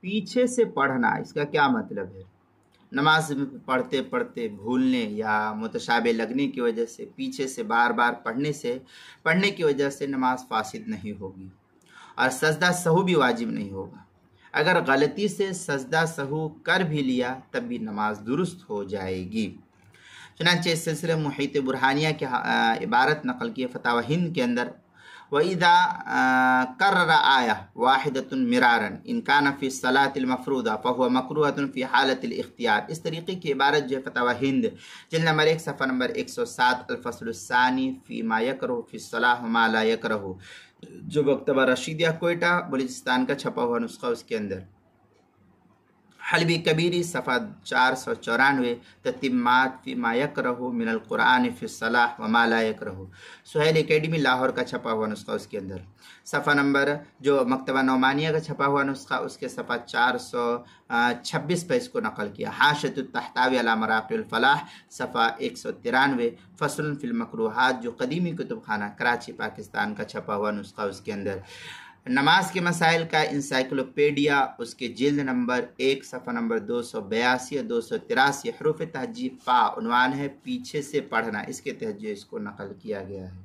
پیچھے سے پڑھنا، اس کا کیا مطلب ہے؟ نماز پڑھتے پڑھتے بھولنے یا متشابہ لگنے کی وجہ سے پیچھے سے بار بار پڑھنے کی وجہ سے نماز فاسد نہیں ہوگی، اور سجدہ سہو بھی واجب نہیں ہوگا۔ اگر غلطی سے سجدہ سہو کر بھی لیا تب بھی نماز درست ہو جائے گی۔ چنانچہ اس سلسلے محیط برہانیہ کی عبارت نقل کی فتاوی ہند کے اندر، وَإِذَا قَرَّرَ آیَةٌ وَاحِدَةٌ مِرَارًا إِنْ كَانَ فِي الصَّلَاةِ الْمَفْرُوضَةِ فَهُوَ مَكْرُوهٌ فِي حَالَةِ الْاخْتِيَارِ۔ اس طریقے کی عبارت جو ہے فتاوی ہند جلد نمبر 1 صفحہ نمبر 107 الفصل الثانی فی ما یکرہ فی الصلاۃ وما لا یکرہ، جو مکتبہ رشیدیہ کوئٹہ بلوچستان کا چھپا ہوا نسخہ، اس کے اندر حلبی کبیری صفحہ 494 تتمات فی ما یکرہ من القرآن فی الصلاۃ وما لا یکرہ، سہیل اکیڈمی لاہور کا چھپا ہوا نسخہ، اس کے اندر صفحہ نمبر جو مکتبہ نعمانیہ کا چھپا ہوا نسخہ، اس کے صفحہ 426 پہ اس کو نقل کیا۔ حاشیۃ التحتاوی علی مراقی الفلاح صفحہ 193 فصل فی المکروہات، جو قدیمی کتب خانہ کراچی پاکستان کا چھپا ہوا نسخہ، اس کے اندر نماز کے مسائل کا انسائکلوپیڈیا، اس کے جلد نمبر 1 صفحہ نمبر 282 اور 283 حروف تہجی فا عنوان ہے پیچھے سے پڑھنا، اس کے تحت جو اس کو نقل کیا گیا ہے۔